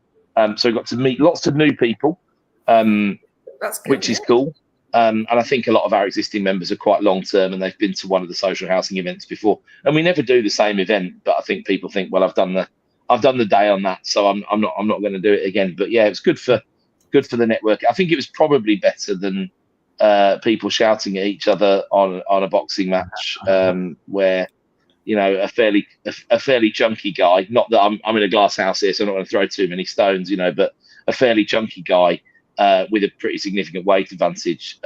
So I got to meet lots of new people, That's good, which is cool. And I think a lot of our existing members are quite long term, and they've been to one of the social housing events before. And we never do the same event, but I think people think, well, I've done the day on that, so I'm not going to do it again. But yeah, it's good for the network. I think it was probably better than people shouting at each other on a boxing match, where a fairly chunky guy. Not that I'm in a glass house here, so I'm not going to throw too many stones, but a fairly chunky guy with a pretty significant weight advantage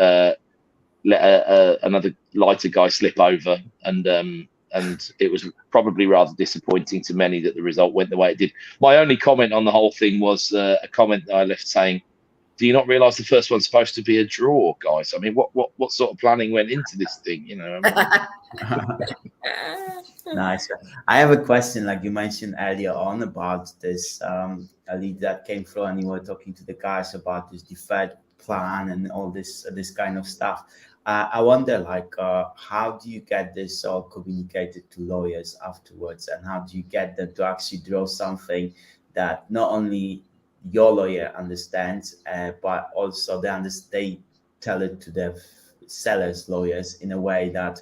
let another lighter guy slip over, and it was probably rather disappointing to many that the result went the way it did. My only comment on the whole thing was a comment that I left saying, "Do you not realise the first one's supposed to be a draw, guys? I mean, what sort of planning went into this thing? Nice. I have a question, like you mentioned earlier on about this a lead that came through, and you were talking to the guys about this deferred plan and all this kind of stuff. I wonder, like, how do you get this all communicated to lawyers afterwards, and how do you get them to actually draw something that not only your lawyer understands, but also they tell it to the sellers' lawyers in a way that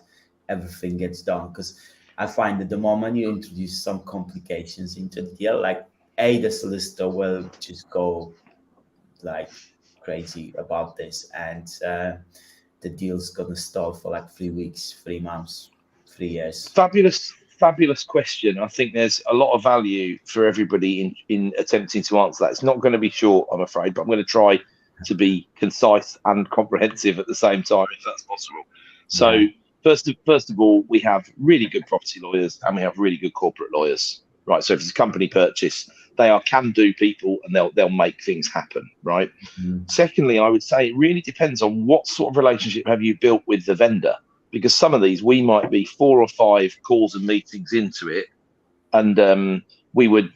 everything gets done? Because I find that the moment you introduce some complications into the deal, like the solicitor will just go like crazy about this, and the deal's gonna stall for like 3 weeks, 3 months, 3 years. Fabulous question. I think there's a lot of value for everybody in attempting to answer that. It's not going to be short, I'm afraid, but I'm going to try to be concise and comprehensive at the same time, if that's possible. So Yeah. First of all, we have really good property lawyers and we have really good corporate lawyers, right? So if it's a company purchase, they are can-do people and they'll make things happen, right? Mm-hmm. Secondly, I would say it really depends on what sort of relationship have you built with the vendor, because some of these we might be 4 or 5 calls and meetings into it, and we would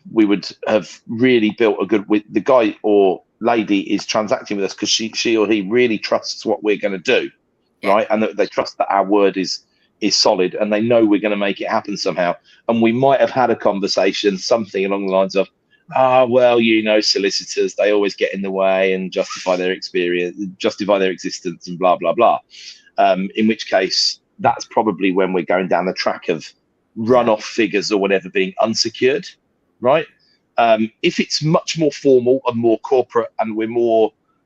have really built a good. The guy or lady is transacting with us because she or he really trusts what we're going to do. Right, and they trust that our word is solid, and they know we're going to make it happen somehow. And we might have had a conversation, something along the lines of, well, solicitors, they always get in the way and justify their existence, and blah blah blah. In which case, that's probably when we're going down the track of run-off figures or whatever being unsecured, right? If it's much more formal and more corporate, and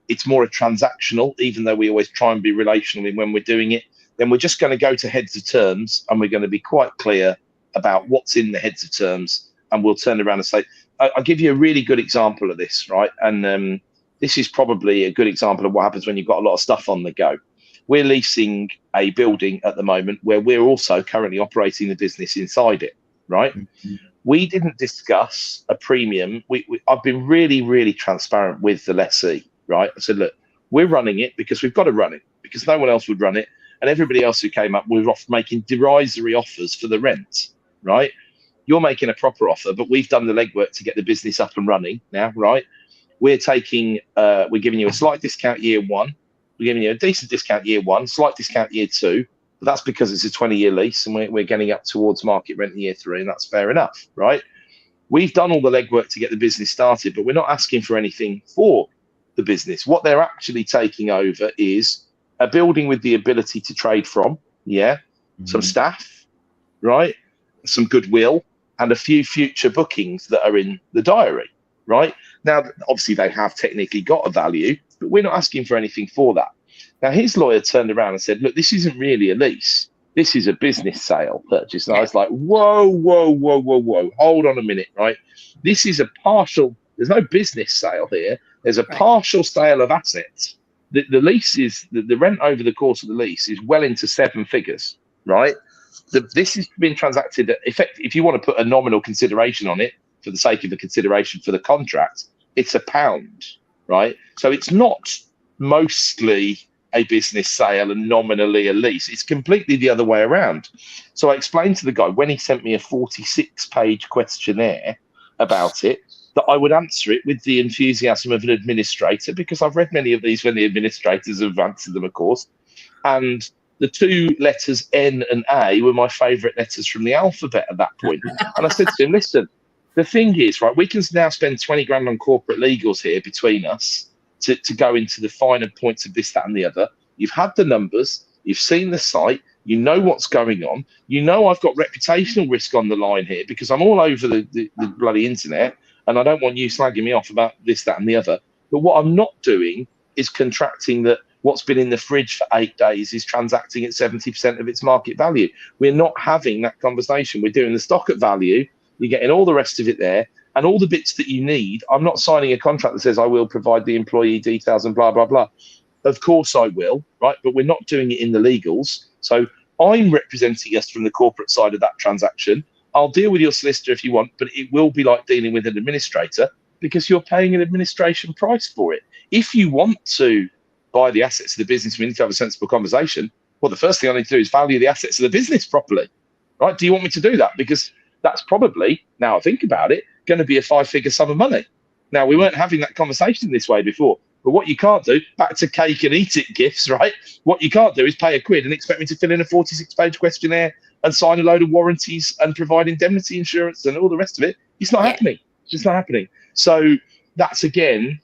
it's more a transactional, even though we always try and be relational when we're doing it, then we're just going to go to heads of terms, and we're going to be quite clear about what's in the heads of terms, and we'll turn around and say, I'll give you a really good example of this, right? And this is probably a good example of what happens when you've got a lot of stuff on the go. We're leasing a building at the moment where we're also currently operating the business inside it, right? Mm-hmm. We didn't discuss a premium. I've been really, really transparent with the lessee. Right, I said, look, we're running it because we've got to run it, because no one else would run it, and everybody else who came up was off making derisory offers for the rent. Right, you're making a proper offer, but we've done the legwork to get the business up and running now. Right, we're giving you a slight discount year 1, we're giving you a decent discount year 1, slight discount year 2, but that's because it's a 20-year lease, and we're getting up towards market rent in year 3, and that's fair enough. Right, we've done all the legwork to get the business started, but we're not asking for anything for the business. What they're actually taking over is a building with the ability to trade from, some staff, right, some goodwill, and a few future bookings that are in the diary, right? Now, obviously, they have technically got a value, but we're not asking for anything for that. Now, his lawyer turned around and said, look, this isn't really a lease. This is a business sale purchase. And I was like, whoa, hold on a minute, right? This is a partial, there's no business sale here. There's a partial sale of assets. The lease is, the rent over the course of the lease is well into 7 figures, right? This has been transacted at effect. If you want to put a nominal consideration on it for the sake of a consideration for the contract, it's £1, right? So it's not mostly a business sale and nominally a lease. It's completely the other way around. So I explained to the guy when he sent me a 46-page questionnaire about it, that I would answer it with the enthusiasm of an administrator, because I've read many of these when the administrators have answered them, of course. And the 2 letters N and A were my favourite letters from the alphabet at that point. And I said to him, listen, the thing is, right, we can now spend 20 grand on corporate legals here between us to go into the finer points of this, that, and the other. You've had the numbers, you've seen the site, you know what's going on. You know I've got reputational risk on the line here because I'm all over the bloody internet. And I don't want you slagging me off about this, that, and the other. But what I'm not doing is contracting that what's been in the fridge for 8 days is transacting at 70% of its market value. We're not having that conversation. We're doing the stock at value. You're getting all the rest of it there and all the bits that you need. I'm not signing a contract that says I will provide the employee details and blah, blah, blah. Of course I will, right? But we're not doing it in the legals. So I'm representing us from the corporate side of that transaction. I'll deal with your solicitor if you want, but it will be like dealing with an administrator because you're paying an administration price for it. If you want to buy the assets of the business, we need to have a sensible conversation. Well, the first thing I need to do is value the assets of the business properly, right? Do you want me to do that? Because that's probably, now I think about it, going to be a 5-figure sum of money. Now, we weren't having that conversation this way before, but what you can't do, back to cake and eat it gifts, right? What you can't do is pay £1 and expect me to fill in a 46-page questionnaire and sign a load of warranties and provide indemnity insurance and all the rest of it. It's not happening. It's not happening. So that's, again,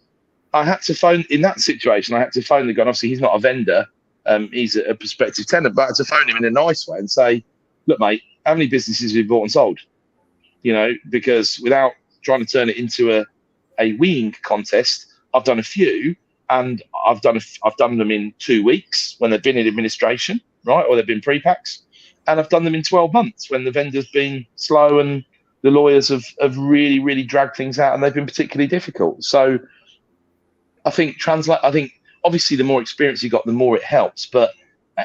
I had to phone, in that situation, I had to phone the guy. Obviously, he's not a vendor. He's a prospective tenant, but I had to phone him in a nice way and say, look, mate, how many businesses have you bought and sold? You know, because without trying to turn it into a weeing contest, I've done a few, and I've done them in 2 weeks when they've been in administration, right, or they've been pre-packs, and I've done them in 12 months when the vendor's been slow and the lawyers have really, really dragged things out, and they've been particularly difficult. So I think obviously the more experience you got, the more it helps. But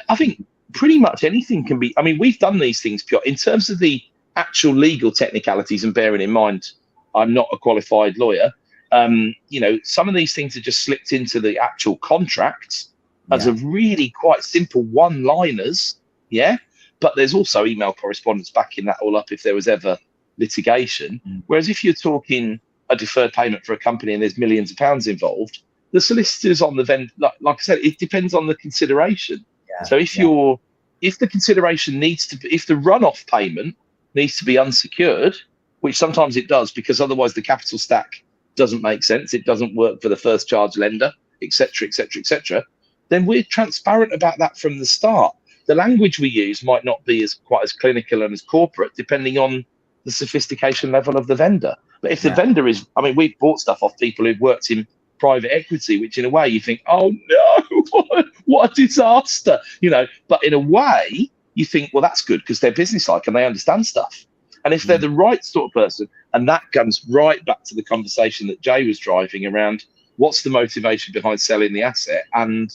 I think pretty much anything can be. I mean, we've done these things, Piotr, in terms of the actual legal technicalities, and bearing in mind I'm not a qualified lawyer. You know, some of these things are just slipped into the actual contracts as a really quite simple one-liners. Yeah. But there's also email correspondence backing that all up if there was ever litigation. Whereas if you're talking a deferred payment for a company and there's millions of pounds involved, the solicitors on the vendor, like I said, it depends on the consideration. So if the consideration needs to be, if the runoff payment needs to be unsecured, which sometimes it does, because otherwise the capital stack doesn't make sense, it doesn't work for the first charge lender, etc., etc., etc., then we're transparent about that from the start. The language we use might not be quite as clinical and as corporate, depending on the sophistication level of the vendor. But if the vendor is, I mean, we've bought stuff off people who've worked in private equity, which in a way you think, oh no, what a disaster, you know. But in a way, you think, well, that's good because they're businesslike and they understand stuff. And if they're the right sort of person, and that comes right back to the conversation that Jay was driving around, what's the motivation behind selling the asset? And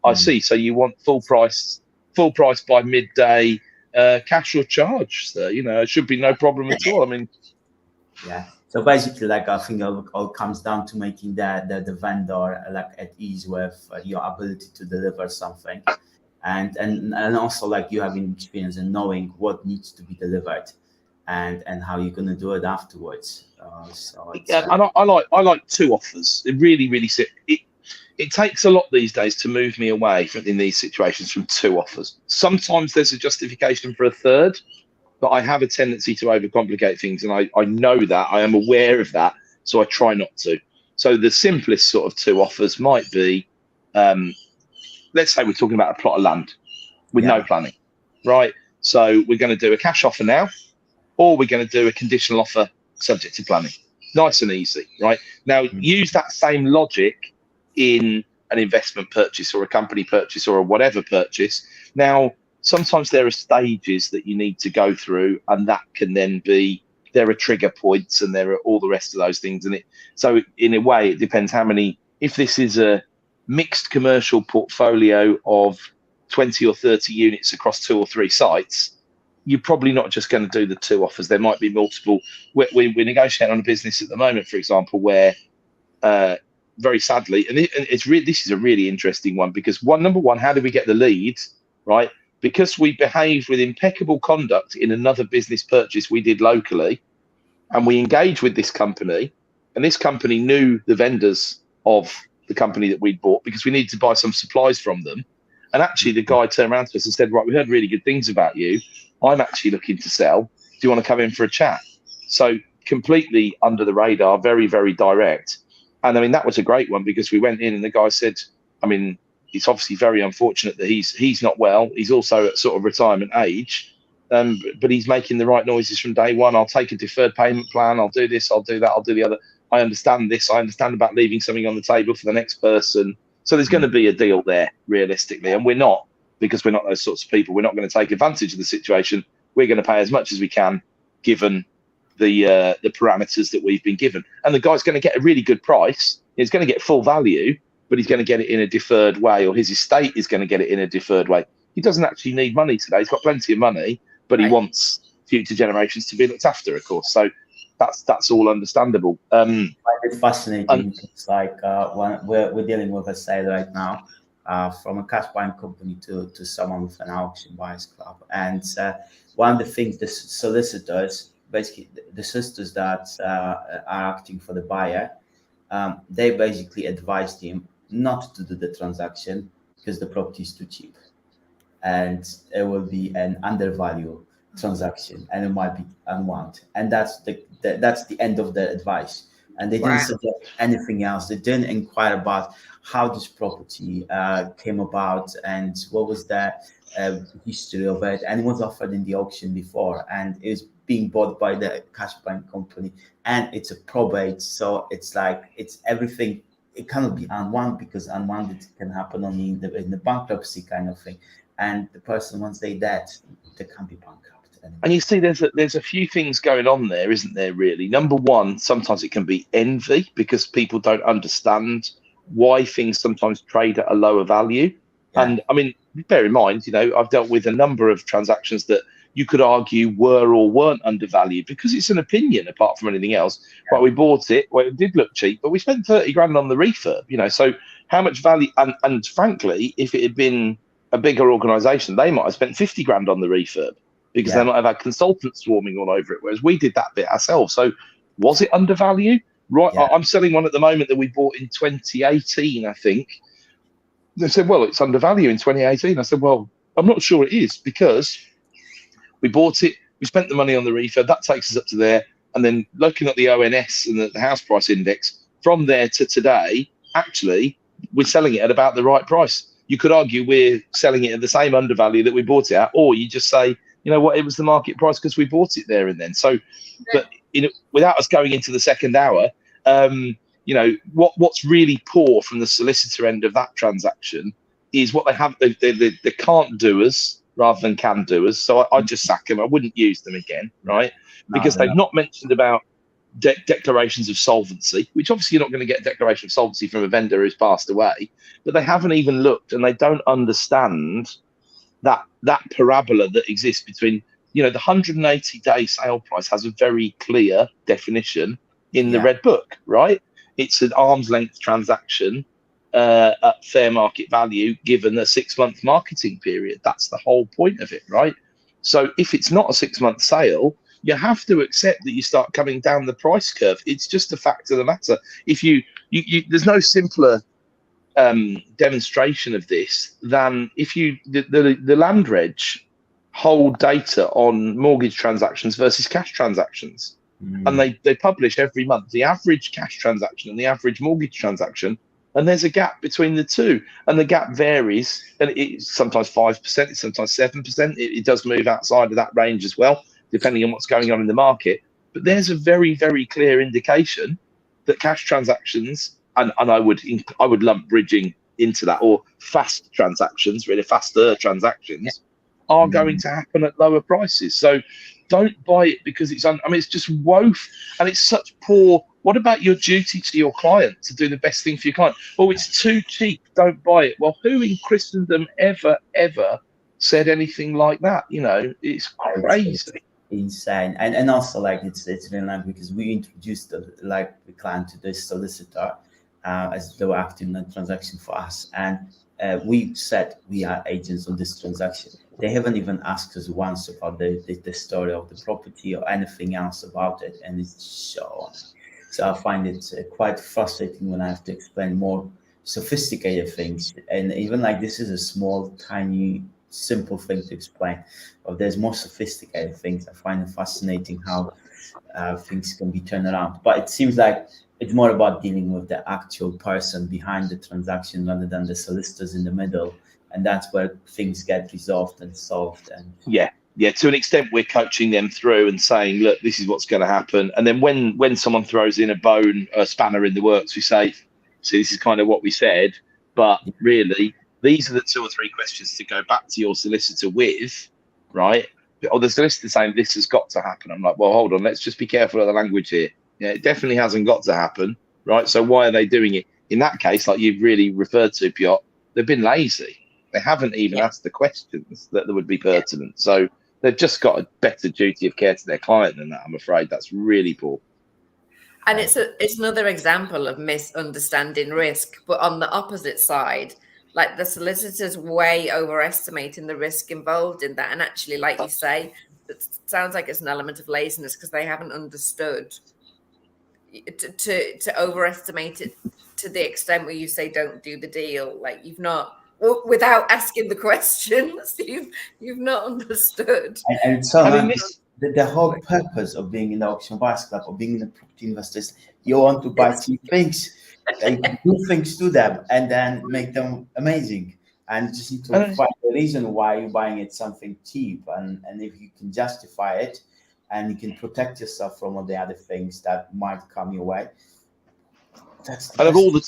I see, so you want full price by midday, cash or charge. So, you know, it should be no problem at all. I mean, so basically, like, I think it all comes down to making the vendor like at ease with your ability to deliver something, and also like you having experience and knowing what needs to be delivered, and how you're going to do it afterwards. And I like 2 offers. It really, really it takes a lot these days to move me away in these situations from 2 offers. Sometimes there's a justification for a third, but I have a tendency to overcomplicate things, and I know that. I am aware of that, so I try not to. So the simplest sort of 2 offers might be, let's say we're talking about a plot of land with no planning, right? So we're going to do a cash offer now, or we're going to do a conditional offer subject to planning. Nice and easy, right? Now, use that same logic in an investment purchase or a company purchase or a whatever purchase. Now, sometimes there are stages that you need to go through, and that can then be, there are trigger points and there are all the rest of those things. And so in a way, it depends how many, if this is a mixed commercial portfolio of 20 or 30 units across 2 or 3 sites, you're probably not just going to do the 2 offers. There might be multiple. We're negotiating on a business at the moment, for example, where very sadly, and this is a really interesting one, because number one, how do we get the leads, right? Because we behaved with impeccable conduct in another business purchase we did locally, and we engaged with this company, and this company knew the vendors of the company that we'd bought because we needed to buy some supplies from them. And actually the guy turned around to us and said, right, we heard really good things about you. I'm actually looking to sell. Do you want to come in for a chat? So completely under the radar, very, very direct. And I mean, that was a great one, because we went in and the guy said, I mean, it's obviously very unfortunate that he's not well. He's also at sort of retirement age, but he's making the right noises from day one. I'll take a deferred payment plan. I'll do this. I'll do that. I'll do the other. I understand this. I understand about leaving something on the table for the next person. So there's going to be a deal there realistically, and we're not, because we're not those sorts of people. We're not going to take advantage of the situation. We're going to pay as much as we can, given the parameters that we've been given. And the guy's going to get a really good price. He's going to get full value, but he's going to get it in a deferred way, or his estate is going to get it in a deferred way. He doesn't actually need money today. He's got plenty of money, but he wants future generations to be looked after, of course. So that's all understandable. It's fascinating. It's like we're dealing with a sale right now, from a cash buying company to someone with an auction buyers club. And one of the things, the solicitors, basically the sisters that are acting for the buyer, they basically advised him not to do the transaction because the property is too cheap, and it will be an undervalued transaction, and it might be unwound. And that's the end of the advice. And they didn't suggest anything else. They didn't inquire about how this property came about and what was the history of it, and it was offered in the auction before, and it was being bought by the cash buying company, and it's a probate. So it's like, it's everything. It cannot be unwound, because unwound can happen only in the bankruptcy kind of thing. And the person, once they're dead, they can't be bankrupt. And you see, there's a few things going on there, isn't there, really? Number one, sometimes it can be envy, because people don't understand why things sometimes trade at a lower value. Yeah. And I mean, bear in mind, I've dealt with a number of transactions that you could argue were or weren't undervalued, because it's an opinion apart from anything else. Yeah. Well, we bought it, well, it did look cheap, but we spent 30 grand on the refurb, so how much value? And frankly, if it had been a bigger organization, they might have spent 50 grand on the refurb, because they might have had consultants swarming all over it, whereas we did that bit ourselves. So was it undervalued? Right. Yeah. I'm selling one at the moment that we bought in 2018, I think. They said, well, it's undervalued in 2018. I said, well, I'm not sure it is, because we bought it, we spent the money on the refurb, that takes us up to there. And then looking at the ONS and the house price index, from there to today, actually, we're selling it at about the right price. You could argue we're selling it at the same undervalue that we bought it at, or you just say, you know what, it was the market price because we bought it there and then. So, but without us going into the second hour, what's really poor from the solicitor end of that transaction is what they have. They can't do us rather than can do us. So I just sack them. I wouldn't use them again, right? Because they've not mentioned about declarations of solvency, which obviously you're not going to get a declaration of solvency from a vendor who's passed away, but they haven't even looked, and they don't understand that parabola that exists between, the 180-day sale price has a very clear definition in the Red Book, right? It's an arm's length transaction at fair market value given a 6-month marketing period. That's the whole point of it, right? So if it's not a 6-month sale, you have to accept that you start coming down the price curve. It's just a fact of the matter. If you there's no simpler demonstration of this than if the land reg hold data on mortgage transactions versus cash transactions, and they publish every month the average cash transaction and the average mortgage transaction, and there's a gap between the two, and the gap varies, and it's sometimes 5%, it's sometimes 7%. It does move outside of that range as well, depending on what's going on in the market. But there's a very, very clear indication that cash transactions, and I would lump bridging into that, or fast transactions, really faster transactions, are going to happen at lower prices. So don't buy it because it's just woeful, and it's such poor. What about your duty to your client to do the best thing for your client? Oh, it's too cheap, don't buy it. Well, who in Christendom ever said anything like that? It's crazy. Insane. And also, like, it's really nice because we introduced the client to this solicitor as they were acting in a transaction for us, and we said we are agents on this transaction. They haven't even asked us once about the story of the property or anything else about it, and it's so I find it quite frustrating when I have to explain more sophisticated things. And even like this is a small, tiny, simple thing to explain, but there's more sophisticated things. I find it fascinating how things can be turned around. But it seems like it's more about dealing with the actual person behind the transaction rather than the solicitors in the middle. And that's where things get resolved and solved. And yeah, to an extent, we're coaching them through and saying, look, this is what's going to happen. And then when someone throws in a spanner in the works, we say, see, this is kind of what we said. But really, these are the 2 or 3 questions to go back to your solicitor with, right? Or the solicitor saying this has got to happen. I'm like, well, hold on, let's just be careful of the language here. Yeah, it definitely hasn't got to happen, right? So why are they doing it? In that case, like you've really referred to, Piotr, they've been lazy. They haven't even asked the questions that would be pertinent. So they've just got a better duty of care to their client than that, I'm afraid. That's really poor. And it's another example of misunderstanding risk, but on the opposite side, like the solicitors way overestimating the risk involved in that. And actually, like you say, it sounds like it's an element of laziness because they haven't understood to overestimate it to the extent where you say don't do the deal. Like you've not, without asking the questions, you've not understood. And so the whole purpose of being in the auction buyers club or being in the property investors, you want to buy cheap things and do things to them and then make them amazing. And you just need to find the reason why you're buying it something cheap. And if you can justify it and you can protect yourself from all the other things that might come your way. And of all the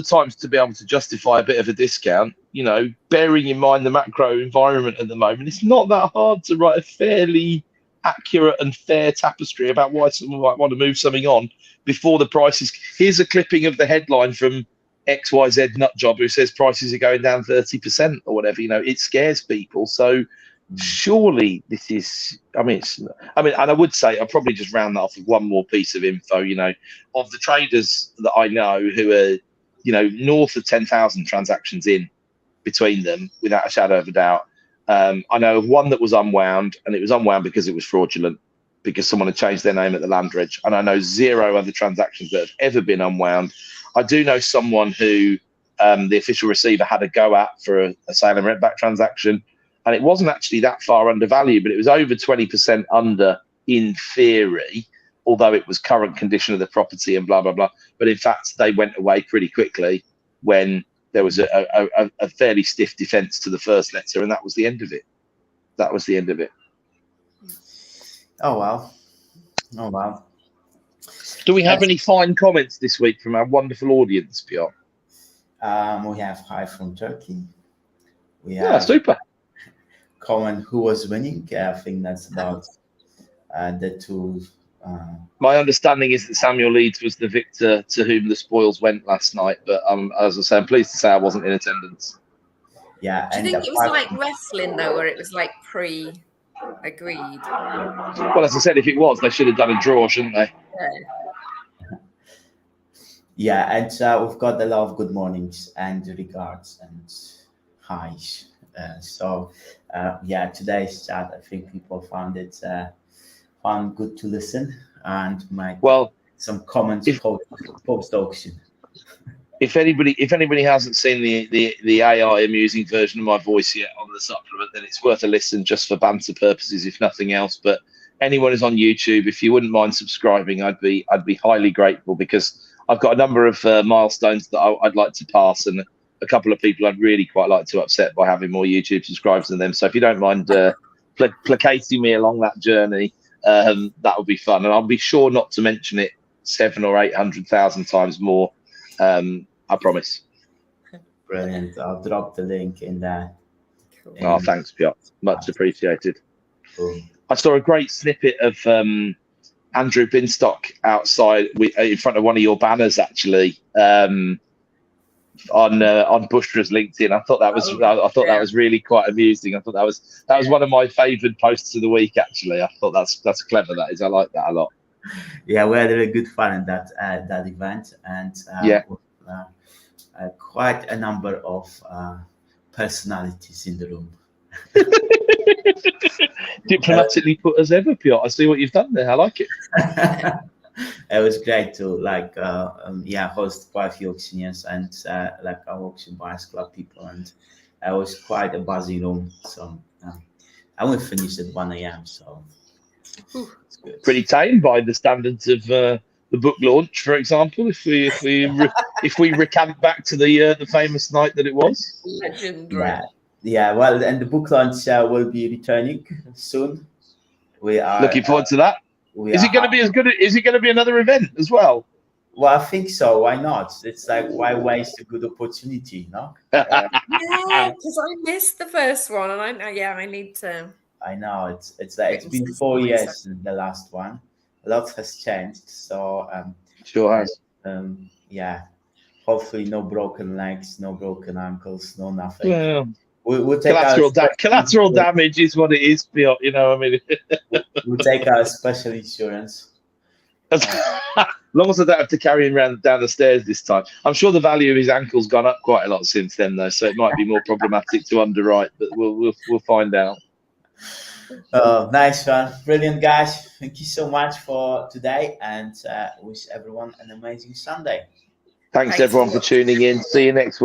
times to be able to justify a bit of a discount, you know, bearing in mind the macro environment at the moment, it's not that hard to write a fairly accurate and fair tapestry about why someone might want to move something on before the prices. Here's a clipping of the headline from XYZ Nutjob who says prices are going down 30% or whatever. You know, it scares people. So surely this is, and I would say I'll probably just round that off with one more piece of info, you know, of the traders that I know who are, you know, north of 10,000 transactions in between them, without a shadow of a doubt. I know of one that was unwound, and it was unwound because it was fraudulent, because someone had changed their name at the land reg. And I know 0 other transactions that have ever been unwound. I do know someone who the official receiver had a go at for a sale and rent back transaction. And it wasn't actually that far undervalued, but it was over 20% under in theory, although it was current condition of the property and blah, blah, blah. But in fact, they went away pretty quickly when there was a fairly stiff defence to the first letter, and that was the end of it. That was the end of it. Oh, wow. Oh, wow. Do we have any fine comments this week from our wonderful audience, Piotr? We have hi from Turkey. We have super. Comment who was winning. I think that's about the two. My understanding is that Samuel Leeds was the victor to whom the spoils went last night, but as I say, I'm pleased to say I wasn't in attendance. Yeah. Do you think it was like wrestling though, where it was like pre-agreed? Well, as I said, if it was, they should have done a draw, shouldn't they? Yeah, and we've got a lot of good mornings and regards and highs. Today's chat, I think people found it good to listen and might some comments post auction. If anybody hasn't seen the AI amusing version of my voice yet on the supplement, then it's worth a listen just for banter purposes, if nothing else. But anyone who's on YouTube, if you wouldn't mind subscribing, I'd be highly grateful, because I've got a number of milestones that I'd like to pass, and a couple of people I'd really quite like to upset by having more YouTube subscribers than them. So if you don't mind placating me along that journey, that would be fun. And I'll be sure not to mention it 700,000 or 800,000 times more. I promise. Brilliant. I'll drop the link in there. Cool. Oh, thanks, Piotr. Much appreciated. Cool. I saw a great snippet of Andrew Binstock outside in front of one of your banners, actually, on Bushra's LinkedIn. I thought that was really quite amusing. I thought that was one of my favoured posts of the week, actually. I thought that's clever. That is. I like that a lot. Yeah, we had a good fun in that event, and quite a number of personalities in the room. Diplomatically put as ever, Piotr. I see what you've done there. I like it. It was great to host quite a few auctioneers and our auction buyers club people, and it was quite a busy room. So and we finished at 1 a.m. So it's good. Pretty tame by the standards of the book launch, for example. If we recant back to the famous night that it was. Legendary. Yeah. Well, and the book launch will be returning soon. We are looking forward to that. Is it going to be as good? Is it going to be another event as well? Well, I think so. Why not? It's like, why waste a good opportunity, no? Yeah, because I missed the first one, and I need to. I know it's like it's been 4 years since the last one. A lot has changed. So Sure has. yeah. Hopefully, no broken legs, no broken ankles, no nothing. Well, We'll take collateral damage is what it is, Piotr. You know, I mean, we'll take our special insurance. as long as I don't have to carry him down the stairs this time. I'm sure the value of his ankle's gone up quite a lot since then, though, so it might be more problematic to underwrite. But we'll find out. Nice one, brilliant, guys. Thank you so much for today, and wish everyone an amazing Sunday. Thanks everyone for tuning in. See you next week.